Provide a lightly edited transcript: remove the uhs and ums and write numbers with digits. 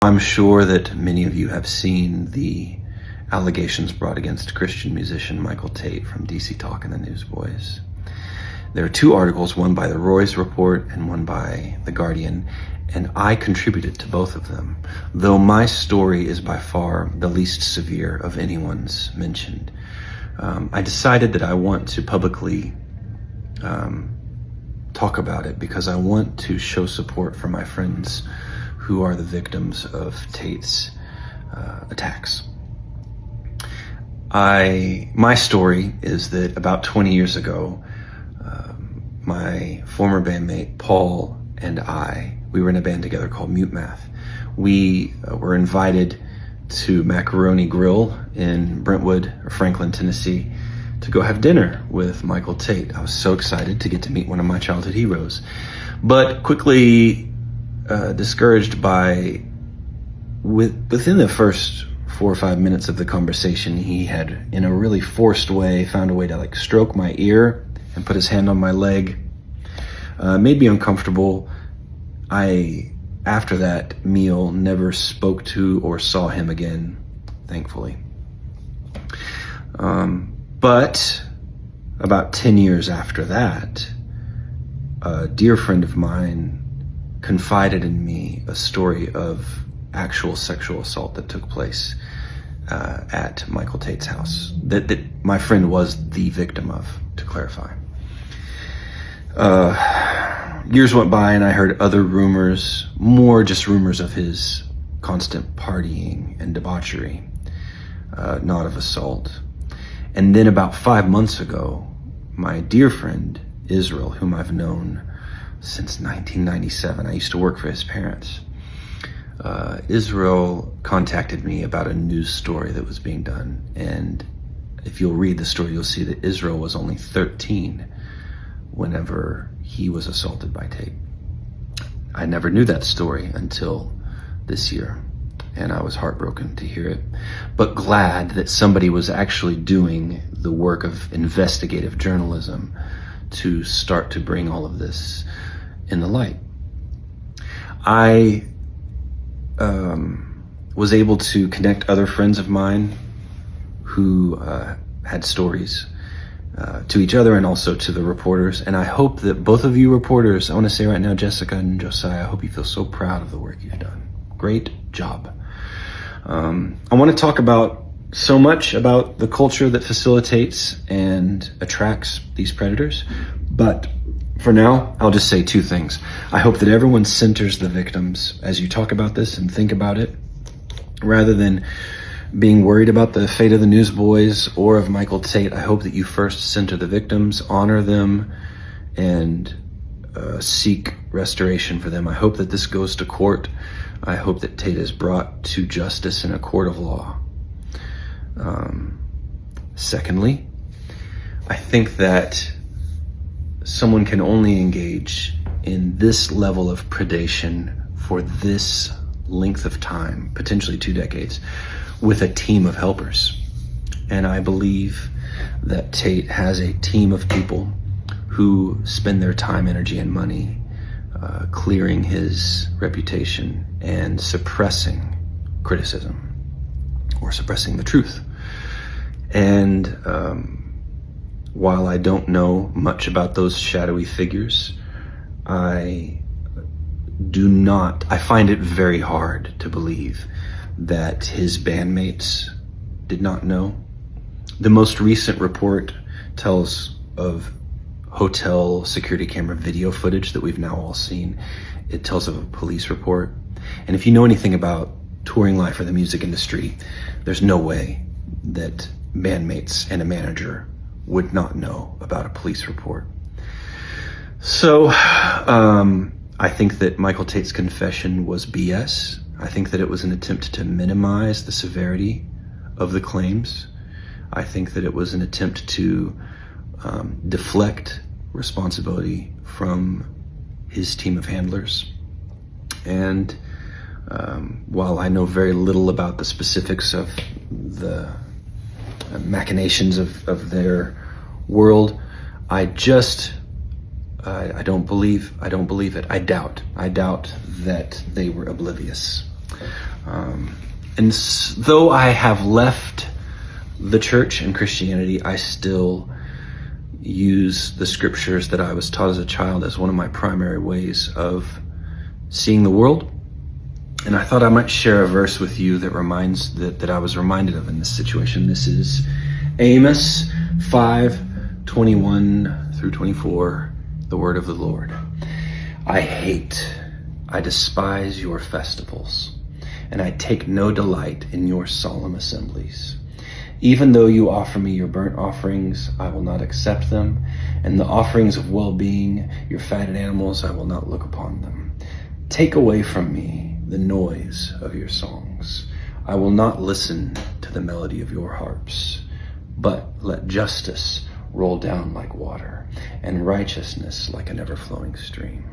I'm sure that many of you have seen the allegations brought against Christian musician Michael Tait from DC Talk and the Newsboys. There are two articles, one by the Roy's Report and one by The Guardian, and I contributed to both of them, though my story is by far the least severe of anyone's mentioned. I decided that I want to publicly talk about it because I want to show support for my friends who are the victims of Tait's attacks. My story is that about 20 years ago, my former bandmate Paul and we were in a band together called Mutemath. We were invited to Macaroni Grill in Brentwood, or Franklin, Tennessee, to go have dinner with Michael Tait. I was so excited to get to meet one of my childhood heroes, but quickly discouraged by, within the first 4 or 5 minutes of the conversation, he had, in a really forced way, found a way to stroke my ear and put his hand on my leg. Made me uncomfortable. I, after that meal, never spoke to or saw him again, thankfully. But about 10 years after that, a dear friend of mine confided in me a story of actual sexual assault that took place at Michael Tait's house, that my friend was the victim of, to clarify. Years went by and I heard other rumors, more just rumors of his constant partying and debauchery, not of assault. And then about 5 months ago, my dear friend Israel, whom I've known since 1997, I used to work for his parents. Israel contacted me about a news story that was being done. And if you'll read the story, you'll see that Israel was only 13 whenever he was assaulted by Tait. I never knew that story until this year, and I was heartbroken to hear it, but glad that somebody was actually doing the work of investigative journalism to start to bring all of this in the light. I was able to connect other friends of mine who had stories to each other and also to the reporters. And I hope that both of you reporters, I want to say right now, Jessica and Josiah, I hope you feel so proud of the work you've done. Great job. I want to talk about so much about the culture that facilitates and attracts these predators, but for now, I'll just say two things. I hope that everyone centers the victims as you talk about this and think about it, rather than being worried about the fate of the Newsboys or of Michael Tait. I hope that you first center the victims, honor them, and seek restoration for them. I hope that this goes to court. I hope that Tait is brought to justice in a court of law. Secondly, I think that someone can only engage in this level of predation for this length of time, potentially 2 decades, with a team of helpers. And I believe that Tait has a team of people who spend their time, energy, and money clearing his reputation and suppressing criticism or suppressing the truth. And while I don't know much about those shadowy figures, I find it very hard to believe that his bandmates did not know. The most recent report tells of hotel security camera video footage that we've now all seen. It tells of a police report. And if you know anything about touring life or the music industry, there's no way that bandmates and a manager would not know about a police report. So I think that Michael Tait's confession was BS. I think that it was an attempt to minimize the severity of the claims. I think that it was an attempt to deflect responsibility from his team of handlers. And while I know very little about the specifics of the machinations of their world, I don't believe it. I doubt that they were oblivious. And though I have left the church and Christianity, I still use the scriptures that I was taught as a child as one of my primary ways of seeing the world. And I thought I might share a verse with you that I was reminded of in this situation. This is Amos 5:21 through 24, the word of the Lord. I despise your festivals, and I take no delight in your solemn assemblies. Even though you offer me your burnt offerings, I will not accept them, and the offerings of well-being, your fatted animals, I will not look upon them. Take away from me the noise of your songs. I will not listen to the melody of your harps, but let justice roll down like water, and righteousness like an ever-flowing stream.